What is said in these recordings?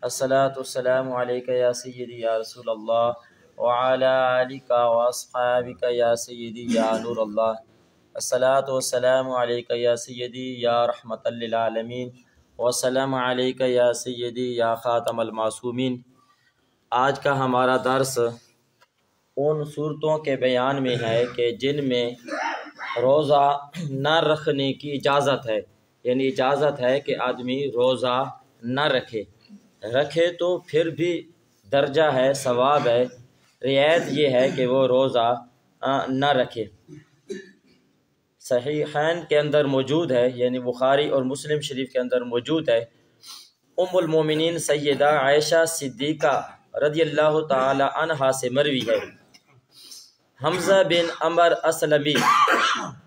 الصلاۃ والسلام علیک یا سیدی یا رسول اللہ وعلی آلک واصحابک یا سیدی یا نور اللہ. الصلاۃ والسلام علیک یا سیدی یا رحمت للعالمین والسلام علیک یا سیدی یا خاتم المعصومین. آج کا ہمارا درس ان صورتوں کے بیان میں ہے کہ جن میں روزہ نہ رکھنے کی اجازت ہے، یعنی اجازت ہے کہ آدمی روزہ نہ رکھے تو پھر بھی درجہ ہے، ثواب ہے. رعایت یہ ہے کہ وہ روزہ نہ رکھے. صحیحین کے اندر موجود ہے، یعنی بخاری اور مسلم شریف کے اندر موجود ہے. ام المومنین سیدہ عائشہ صدیقہ رضی اللہ تعالی عنہا سے مروی ہے، حمزہ بن عمر اسلمی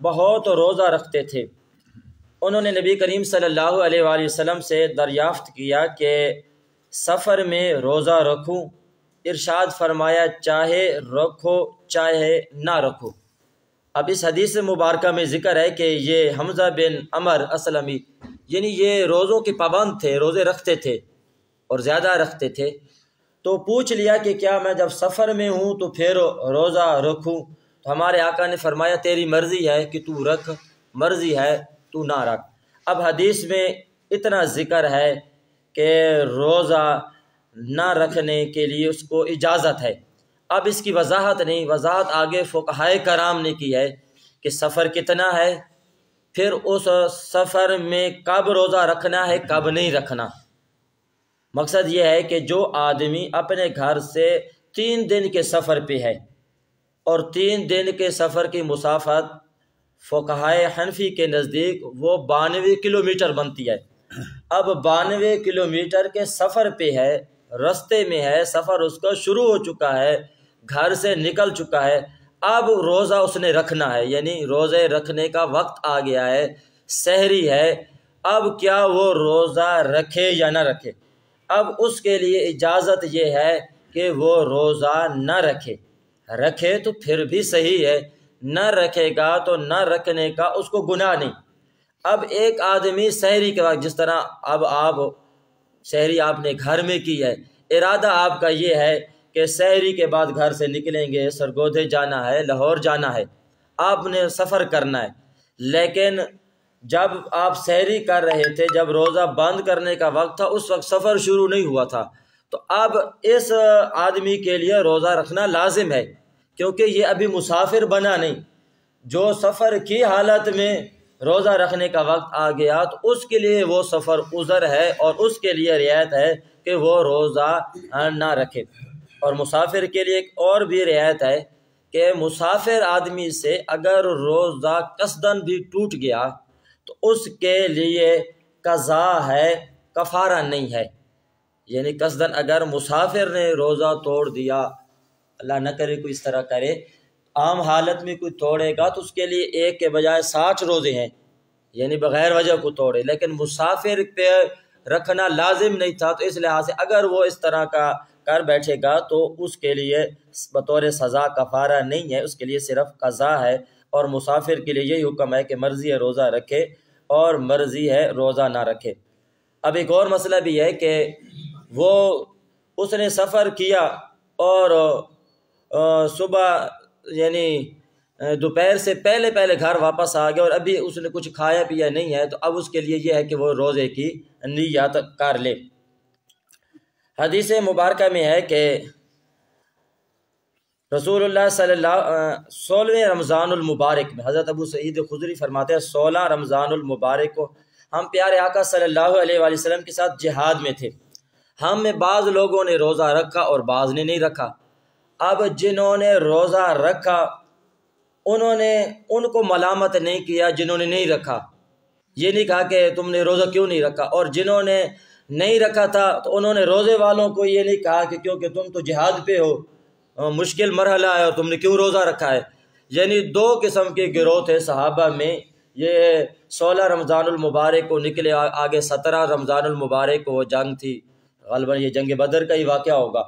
بہت روزہ رکھتے تھے. انہوں نے نبی کریم صلی اللہ علیہ وآلہ وسلم سے دریافت کیا کہ سفر میں روزہ رکھوں؟ ارشاد فرمایا چاہے رکھو چاہے نہ رکھو. اب اس حدیث مبارکہ میں ذکر ہے کہ یہ حمزہ بن عمر اسلمی یعنی یہ روزوں کے پابند تھے، روزے رکھتے تھے اور زیادہ رکھتے تھے. تو پوچھ لیا کہ کیا میں جب سفر میں ہوں تو پھر روزہ رکھوں؟ تو ہمارے آقا نے فرمایا تیری مرضی ہے کہ تو رکھ، مرضی ہے تو نہ رکھ. اب حدیث میں اتنا ذکر ہے کہ روزہ نہ رکھنے کے لیے اس کو اجازت ہے. اب اس کی وضاحت نہیں، وضاحت آگے فقہائے کرام نے کی ہے کہ سفر کتنا ہے، پھر اس سفر میں کب روزہ رکھنا ہے کب نہیں رکھنا. مقصد یہ ہے کہ جو آدمی اپنے گھر سے 3 دن کے سفر پہ ہے اور 3 دن کے سفر کی مسافت فقہائے حنفی کے نزدیک وہ 92 کلومیٹر بنتی ہے. اب 92 کلومیٹر کے سفر پہ ہے، رستے میں ہے، سفر اس کا شروع ہو چکا ہے، گھر سے نکل چکا ہے. اب روزہ اس نے رکھنا ہے، یعنی روزے رکھنے کا وقت آ گیا ہے، سحری ہے. اب کیا وہ روزہ رکھے یا نہ رکھے؟ اب اس کے لیے اجازت یہ ہے کہ وہ روزہ نہ رکھے تو پھر بھی صحیح ہے، نہ رکھے گا تو نہ رکھنے کا اس کو گناہ نہیں. اب ایک آدمی سحری کے وقت، جس طرح اب آپ سحری آپ نے گھر میں کی ہے، ارادہ آپ کا یہ ہے کہ سحری کے بعد گھر سے نکلیں گے، سرگودھے جانا ہے، لاہور جانا ہے، آپ نے سفر کرنا ہے. لیکن جب آپ سحری کر رہے تھے، جب روزہ بند کرنے کا وقت تھا، اس وقت سفر شروع نہیں ہوا تھا، تو اب اس آدمی کے لیے روزہ رکھنا لازم ہے، کیونکہ یہ ابھی مسافر بنا نہیں. جو سفر کی حالت میں روزہ رکھنے کا وقت آ گیا تو اس کے لیے وہ سفر عذر ہے اور اس کے لیے رعایت ہے کہ وہ روزہ نہ رکھے. اور مسافر کے لیے ایک اور بھی رعایت ہے کہ مسافر آدمی سے اگر روزہ قصداً بھی ٹوٹ گیا تو اس کے لیے قضا ہے، کفارہ نہیں ہے. یعنی قصداً اگر مسافر نے روزہ توڑ دیا، اللہ نہ کرے کوئی اس طرح کرے، عام حالت میں کوئی توڑے گا تو اس کے لیے 1 کے بجائے 60 روزے ہیں، یعنی بغیر وجہ کو توڑے. لیکن مسافر پہ رکھنا لازم نہیں تھا، تو اس لحاظ سے اگر وہ اس طرح کا کر بیٹھے گا تو اس کے لیے بطور سزا کفارہ نہیں ہے، اس کے لیے صرف قضا ہے. اور مسافر کے لیے یہی حکم ہے کہ مرضی ہے روزہ رکھے اور مرضی ہے روزہ نہ رکھے. اب ایک اور مسئلہ بھی ہے کہ اس نے سفر کیا اور صبح یعنی دوپہر سے پہلے گھر واپس آ گیا اور ابھی اس نے کچھ کھایا پیا نہیں ہے، تو اب اس کے لیے یہ ہے کہ وہ روزے کی نیت کر لے. حدیث مبارکہ میں ہے کہ رسول اللہ صلی اللہ 16 رمضان المبارک میں حضرت ابو سعید خدری فرماتے ہیں 16 رمضان المبارک کو ہم پیارے آقا صلی اللہ علیہ وآلہ وسلم کے ساتھ جہاد میں تھے. ہم میں بعض لوگوں نے روزہ رکھا اور بعض نے نہیں رکھا. اب جنہوں نے روزہ رکھا انہوں نے ان کو ملامت نہیں کیا جنہوں نے نہیں رکھا، یہ نہیں کہا کہ تم نے روزہ کیوں نہیں رکھا. اور جنہوں نے نہیں رکھا تھا تو انہوں نے روزے والوں کو یہ نہیں کہا کہ کیونکہ تم تو جہاد پہ ہو، مشکل مرحلہ ہے اور تم نے کیوں روزہ رکھا ہے. یعنی 2 قسم کے گروہ تھے صحابہ میں. یہ 16 رمضان المبارک کو نکلے، آگے 17 رمضان المبارک کو وہ جنگ تھی، غالباً یہ جنگ بدر کا ہی واقعہ ہوگا.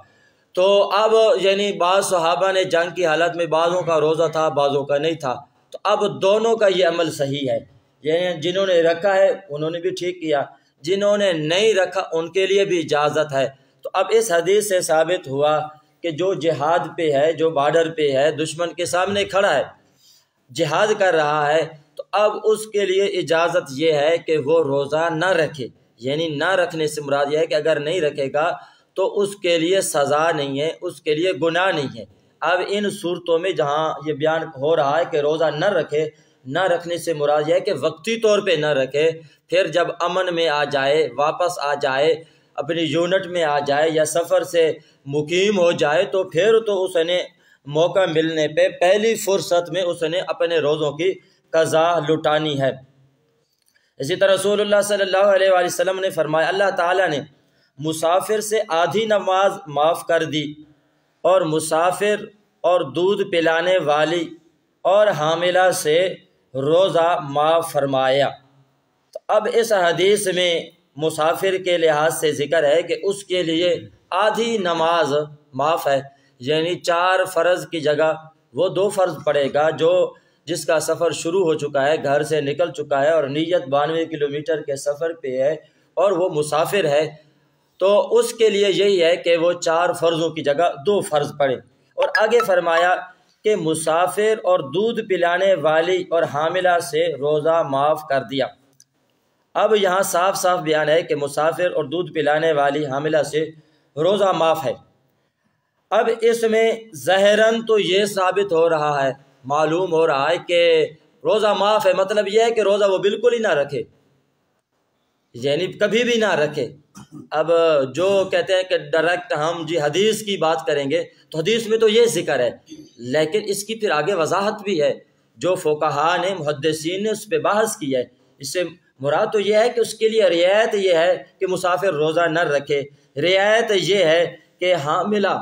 تو اب یعنی بعض صحابہ نے جنگ کی حالت میں بعضوں کا روزہ تھا بعضوں کا نہیں تھا، تو اب دونوں کا یہ عمل صحیح ہے. یعنی جنہوں نے رکھا ہے انہوں نے بھی ٹھیک کیا، جنہوں نے نہیں رکھا ان کے لیے بھی اجازت ہے۔ تو اب اس حدیث سے ثابت ہوا کہ جو جہاد پہ ہے، جو بارڈر پہ ہے، دشمن کے سامنے کھڑا ہے، جہاد کر رہا ہے، تو اب اس کے لیے اجازت یہ ہے کہ وہ روزہ نہ رکھے۔ یعنی نہ رکھنے سے مراد یہ ہے کہ اگر نہیں رکھے گا تو اس کے لیے سزا نہیں ہے، اس کے لیے گناہ نہیں ہے۔ اب ان صورتوں میں جہاں یہ بیان ہو رہا ہے کہ روزہ نہ رکھے، نہ رکھنے سے مراد یہ ہے کہ وقتی طور پہ نہ رکھے، پھر جب امن میں آ جائے، واپس آ جائے، اپنی یونٹ میں آ جائے یا سفر سے مقیم ہو جائے، تو پھر تو اس نے موقع ملنے پہ پہلی فرصت میں اس نے اپنے روزوں کی قضا لٹانی ہے۔ اسی طرح رسول اللہ صلی اللہ علیہ وآلہ وسلم نے فرمایا، اللہ تعالیٰ نے مسافر سے آدھی نماز معاف کر دی، اور مسافر اور دودھ پلانے والی اور حاملہ سے روزہ معاف فرمایا۔ تو اب اس حدیث میں مسافر کے لحاظ سے ذکر ہے کہ اس کے لیے آدھی نماز معاف ہے، یعنی 4 فرض کی جگہ وہ 2 فرض پڑے گا۔ جس کا سفر شروع ہو چکا ہے، گھر سے نکل چکا ہے اور نیت 92 کلومیٹر کے سفر پہ ہے اور وہ مسافر ہے، تو اس کے لیے یہی ہے کہ وہ 4 فرضوں کی جگہ 2 فرض پڑے۔ اور آگے فرمایا کہ مسافر اور دودھ پلانے والی اور حاملہ سے روزہ معاف کر دیا۔ اب یہاں صاف صاف بیان ہے کہ مسافر اور دودھ پلانے والی حاملہ سے روزہ معاف ہے۔ اب اس میں ظاہراً تو یہ ثابت ہو رہا ہے، معلوم ہو رہا ہے کہ روزہ معاف ہے، مطلب یہ ہے کہ روزہ وہ بالکل ہی نہ رکھے، یعنی کبھی بھی نہ رکھے۔ اب جو کہتے ہیں کہ ڈائریکٹ ہم حدیث کی بات کریں گے تو حدیث میں تو یہ ذکر ہے، لیکن اس کی پھر آگے وضاحت بھی ہے، جو فقہاء نے، محدثین نے اس پہ بحث کی ہے۔ اس سے مراد تو یہ ہے کہ اس کے لیے رعایت یہ ہے کہ مسافر روزہ نہ رکھے، رعایت یہ ہے کہ حاملہ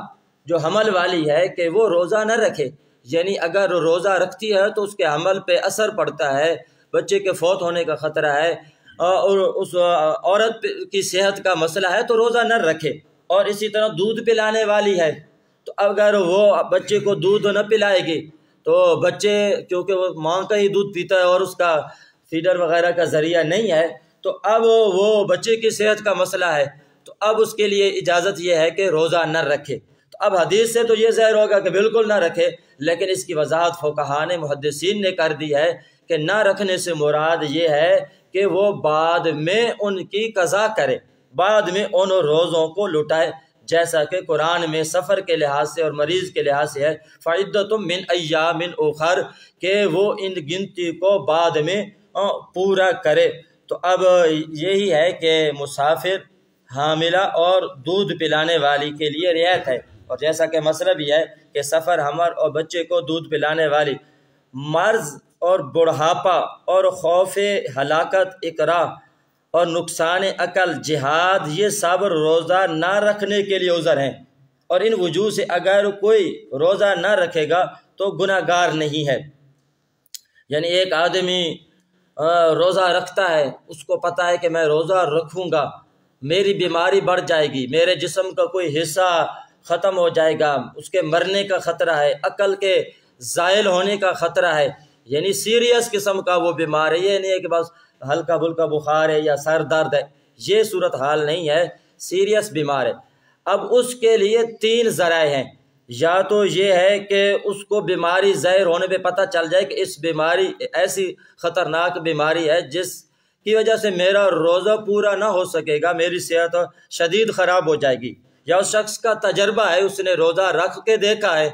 جو حمل والی ہے کہ وہ روزہ نہ رکھے، یعنی اگر روزہ رکھتی ہے تو اس کے حمل پہ اثر پڑتا ہے، بچے کے فوت ہونے کا خطرہ ہے، اور اس عورت کی صحت کا مسئلہ ہے تو روزہ نہ رکھے۔ اور اسی طرح دودھ پلانے والی ہے، تو اگر وہ بچے کو دودھ نہ پلائے گی تو بچے، کیونکہ وہ ماں کا ہی دودھ پیتا ہے اور اس کا فیڈر وغیرہ کا ذریعہ نہیں ہے، تو اب وہ بچے کی صحت کا مسئلہ ہے، تو اب اس کے لیے اجازت یہ ہے کہ روزہ نہ رکھے۔ تو اب حدیث سے تو یہ ظاہر ہوگا کہ بالکل نہ رکھے، لیکن اس کی وضاحت فقہاء نے، محدثین نے کر دی ہے کہ نہ رکھنے سے مراد یہ ہے کہ وہ بعد میں ان کی قضا کرے، بعد میں ان روزوں کو لٹائے، جیسا کہ قرآن میں سفر کے لحاظ سے اور مریض کے لحاظ سے ہے، فَعِدَّةٌ مِّنْ أَيَّامٍ أُخَرَ، کہ وہ ان گنتی کو بعد میں پورا کرے۔ تو اب یہی ہے کہ مسافر، حاملہ اور دودھ پلانے والی کے لیے رعایت ہے، اور جیسا کہ مسئلہ بھی ہے کہ سفر، حمل اور بچے کو دودھ پلانے والی، مرض اور بڑھاپا اور خوف ہلاکت، اکراہ اور نقصان عقل، جہاد، یہ سب روزہ نہ رکھنے کے لیے عذر ہیں، اور ان وجوہ سے اگر کوئی روزہ نہ رکھے گا تو گناہ گار نہیں ہے۔ یعنی ایک آدمی روزہ رکھتا ہے، اس کو پتہ ہے کہ میں روزہ رکھوں گا، میری بیماری بڑھ جائے گی، میرے جسم کا کوئی حصہ ختم ہو جائے گا، اس کے مرنے کا خطرہ ہے، عقل کے زائل ہونے کا خطرہ ہے، یعنی سیریس قسم کا وہ بیمار ہے، یہ نہیں ہے کہ بس ہلکا پھلکا بخار ہے یا سر درد ہے، یہ صورتحال نہیں ہے، سیریس بیمار ہے۔ اب اس کے لیے 3 ذرائع ہیں، یا تو یہ ہے کہ اس کو بیماری ظاہر ہونے پہ پتہ چل جائے کہ اس بیماری ایسی خطرناک بیماری ہے جس کی وجہ سے میرا روزہ پورا نہ ہو سکے گا، میری صحت شدید خراب ہو جائے گی، یا اس شخص کا تجربہ ہے، اس نے روزہ رکھ کے دیکھا ہے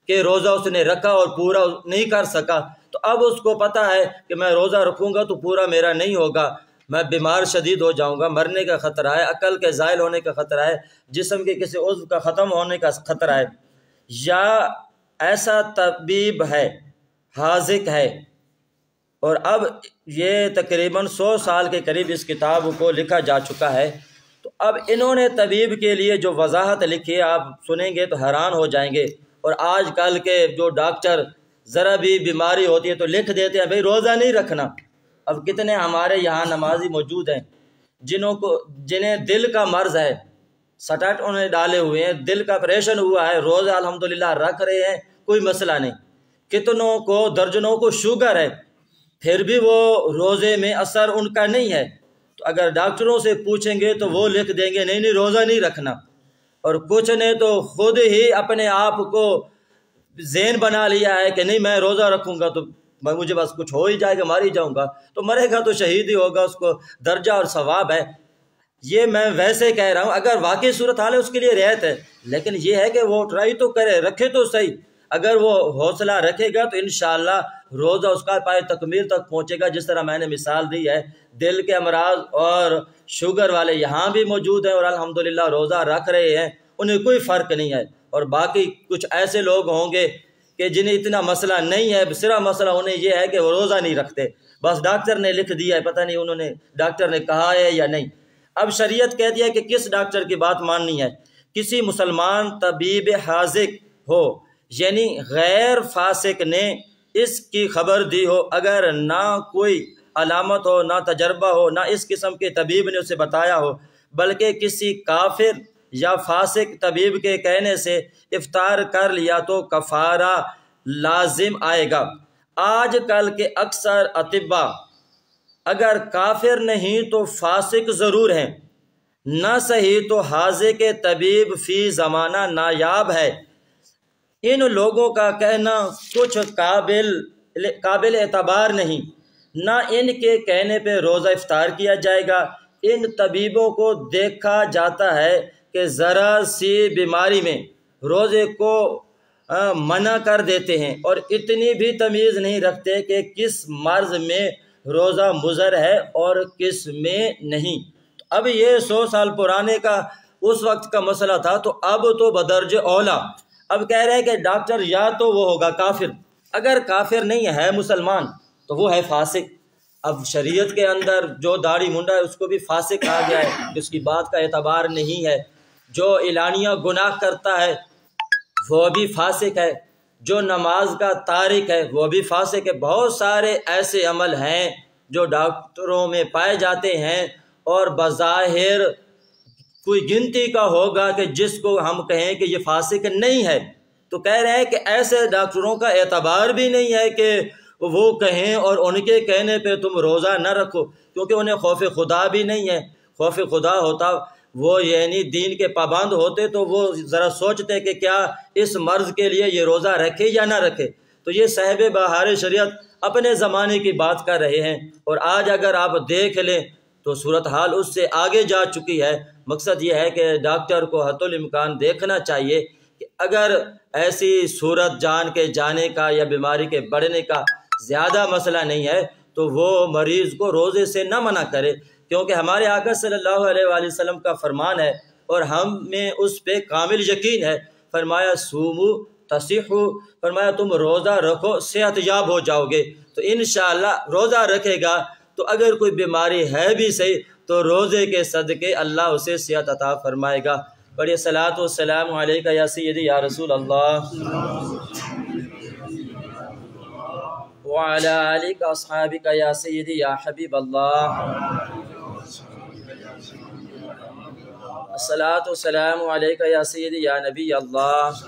کہ روزہ اس نے رکھا اور پورا نہیں کر سکا، تو اب اس کو پتہ ہے کہ میں روزہ رکھوں گا تو پورا میرا نہیں ہوگا، میں بیمار شدید ہو جاؤں گا، مرنے کا خطرہ ہے، عقل کے زائل ہونے کا خطرہ ہے، جسم کے کسی عضو کا ختم ہونے کا خطرہ ہے، یا ایسا طبیب ہے، حاذق ہے، اور اب یہ تقریباً 100 سال کے قریب اس کتاب کو لکھا جا چکا ہے۔ تو اب انہوں نے طبیب کے لیے جو وضاحت لکھی ہے، آپ سنیں گے تو حیران ہو جائیں گے۔ اور آج کل کے جو ڈاکٹر ذرا بھی بیماری ہوتی ہے تو لکھ دیتے ہیں بھئی روزہ نہیں رکھنا۔ اب کتنے ہمارے یہاں نمازی موجود ہیں جنہیں دل کا مرض ہے، سٹاٹ انہوں نے ڈالے ہوئے ہیں، دل کا آپریشن ہوا ہے، روزہ الحمدللہ رکھ رہے ہیں، کوئی مسئلہ نہیں۔ کتنوں کو، درجنوں کو شوگر ہے، پھر بھی وہ روزے میں اثر ان کا نہیں ہے۔ تو اگر ڈاکٹروں سے پوچھیں گے تو وہ لکھ دیں گے نہیں روزہ نہیں رکھنا، اور کچھ نے تو خود ہی اپنے آپ کو ذہن بنا لیا ہے کہ نہیں میں روزہ رکھوں گا تو مجھے بس کچھ ہو ہی جائے گا، مر ہی جاؤں گا، تو مرے گا تو شہید ہی ہوگا، اس کو درجہ اور ثواب ہے۔ یہ میں ویسے کہہ رہا ہوں، اگر واقعی صورتحال ہے اس کے لیے رعایت ہے، لیکن یہ ہے کہ وہ ٹرائی تو کرے، رکھے تو صحیح۔ اگر وہ حوصلہ رکھے گا تو انشاءاللہ روزہ اس کا پائے تکمیل تک پہنچے گا۔ جس طرح میں نے مثال دی ہے، دل کے امراض اور شوگر والے یہاں بھی موجود ہیں اور الحمدللہ روزہ رکھ رہے ہیں، انہیں کوئی فرق نہیں ہے، اور باقی کچھ ایسے لوگ ہوں گے کہ جنہیں اتنا مسئلہ نہیں ہے، صرف مسئلہ انہیں یہ ہے کہ وہ روزہ نہیں رکھتے، بس ڈاکٹر نے لکھ دیا ہے، پتہ نہیں انہوں نے ڈاکٹر نے کہا ہے یا نہیں۔ اب شریعت کہتی ہے کہ کس ڈاکٹر کی بات ماننی ہے؟ کسی مسلمان طبیب حاذق ہو، یعنی غیر فاسق نے اس کی خبر دی ہو، اگر نہ کوئی علامت ہو، نہ تجربہ ہو، نہ اس قسم کے طبیب نے اسے بتایا ہو، بلکہ کسی کافر یا فاسق طبیب کے کہنے سے افطار کر لیا تو کفارہ لازم آئے گا۔ آج کل کے اکثر اطباء اگر کافر نہیں تو فاسق ضرور ہیں، نہ صحیح تو حاذق طبیب فی زمانہ نایاب ہے۔ ان لوگوں کا کہنا کچھ قابل اعتبار نہیں، نہ ان کے کہنے پہ روزہ افطار کیا جائے گا۔ ان طبیبوں کو دیکھا جاتا ہے کہ ذرا سی بیماری میں روزے کو منع کر دیتے ہیں، اور اتنی بھی تمیز نہیں رکھتے کہ کس مرض میں روزہ مضر ہے اور کس میں نہیں۔ اب یہ 100 سال پرانے کا اس وقت کا مسئلہ تھا، تو اب تو بدرج اولا اب کہہ رہے ہیں کہ ڈاکٹر یا تو وہ ہوگا کافر، اگر کافر نہیں ہے مسلمان تو وہ ہے فاسق۔ اب شریعت کے اندر جو داڑھی منڈا ہے اس کو بھی فاسق کہا گیا ہے، اس کی بات کا اعتبار نہیں ہے۔ جو اعلانیہ گناہ کرتا ہے وہ بھی فاسق ہے، جو نماز کا تارک ہے وہ بھی فاسق ہے۔ بہت سارے ایسے عمل ہیں جو ڈاکٹروں میں پائے جاتے ہیں اور بظاہر کوئی گنتی کا ہوگا کہ جس کو ہم کہیں کہ یہ فاسق نہیں ہے، تو کہہ رہے ہیں کہ ایسے ڈاکٹروں کا اعتبار بھی نہیں ہے کہ وہ کہیں اور ان کے کہنے پہ تم روزہ نہ رکھو، کیونکہ انہیں خوف خدا بھی نہیں ہے۔ خوف خدا ہوتا وہ یعنی دین کے پابند ہوتے تو وہ ذرا سوچتے کہ کیا اس مرض کے لیے یہ روزہ رکھے یا نہ رکھے۔ تو یہ صاحب بہار شریعت اپنے زمانے کی بات کر رہے ہیں، اور آج اگر آپ دیکھ لیں تو صورتحال اس سے آگے جا چکی ہے۔ مقصد یہ ہے کہ ڈاکٹر کو حتی الامکان دیکھنا چاہیے کہ اگر ایسی صورت جان کے جانے کا یا بیماری کے بڑھنے کا زیادہ مسئلہ نہیں ہے تو وہ مریض کو روزے سے نہ منع کرے، کیونکہ ہمارے آقا صلی اللہ علیہ وآلہ وسلم کا فرمان ہے اور ہمیں اس پہ کامل یقین ہے۔ فرمایا سومو تصیحو، فرمایا تم روزہ رکھو صحت یاب ہو جاؤ گے۔ تو انشاءاللہ روزہ رکھے گا تو اگر کوئی بیماری ہے بھی صحیح تو روزے کے صدقے اللہ اسے صحت عطا فرمائے گا۔ بڑی صلاۃ و سلام علیکہ یا سیدی یا رسول اللہ وعلی آلک اصحابک یا سیدی یا حبیب اللہ۔ الصلاۃ والسلام علیکہ یا سیدی یا نبی اللہ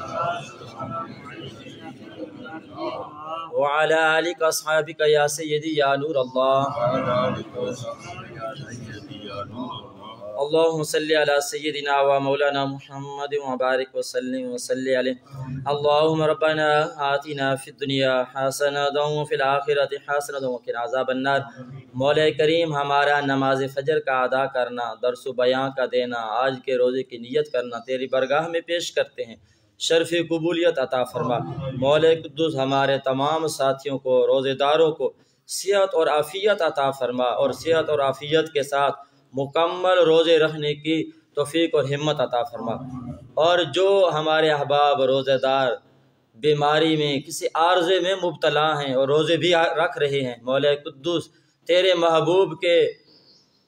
وعلی آلک اصحابک یا سیدی یا نور اللہ۔ اللہم صلی علی سیدنا و مولانا محمد وبارک وسلم وصلی علیہ۔ اللہم ربنا آتنا فی الدنیا حسنۃ وفی الآخرۃ حسنۃ وقنا عذاب النار۔ مولا کریم ہمارا نماز فجر کا ادا کرنا، درس و بیان کا دینا، آج کے روزے کی نیت کرنا تیری برگاہ میں پیش کرتے ہیں، شرف قبولیت عطا فرما۔ مولا قدوس ہمارے تمام ساتھیوں کو، روزے داروں کو صحت اور عافیت عطا فرما، اور صحت اور عافیت کے ساتھ مکمل روزے رکھنے کی توفیق اور ہمت عطا فرما۔ اور جو ہمارے احباب روزے دار بیماری میں کسی عارضے میں مبتلا ہیں اور روزے بھی رکھ رہے ہیں، مولا قدوس تیرے محبوب کے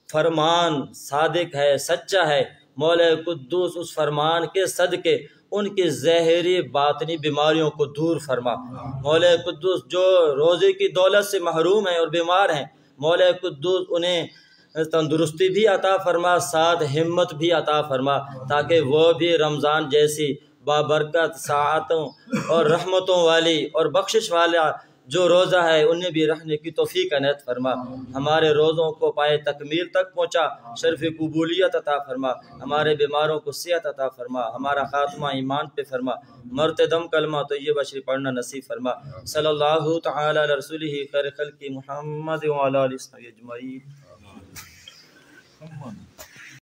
فرمان صادق ہے، سچا ہے، مولا قدوس اس فرمان کے صدقے ان کی ظاہری باطنی بیماریوں کو دور فرما۔ مولا قدوس جو روزے کی دولت سے محروم ہیں اور بیمار ہیں، مولا قدوس انہیں تندرستی بھی عطا فرما، ساتھ ہمت بھی عطا فرما، تاکہ وہ بھی رمضان جیسی بابرکت ساعتوں اور رحمتوں والی اور بخشش والا جو روزہ ہے انہیں بھی رہنے کی توفیق عنایت فرما، ہمارے روزوں کو پائے تکمیل تک پہنچا، شرف قبولیت عطا فرما، ہمارے بیماروں کو صحت عطا فرما، ہمارا خاتمہ ایمان پہ فرما، مرتے دم کلمہ طیبہ شریف پڑھنا نصیب فرما۔ صلی اللہ تعالی علی رسولہ خیر خلق محمد وعلی آلہ وصحبہ اجمعین۔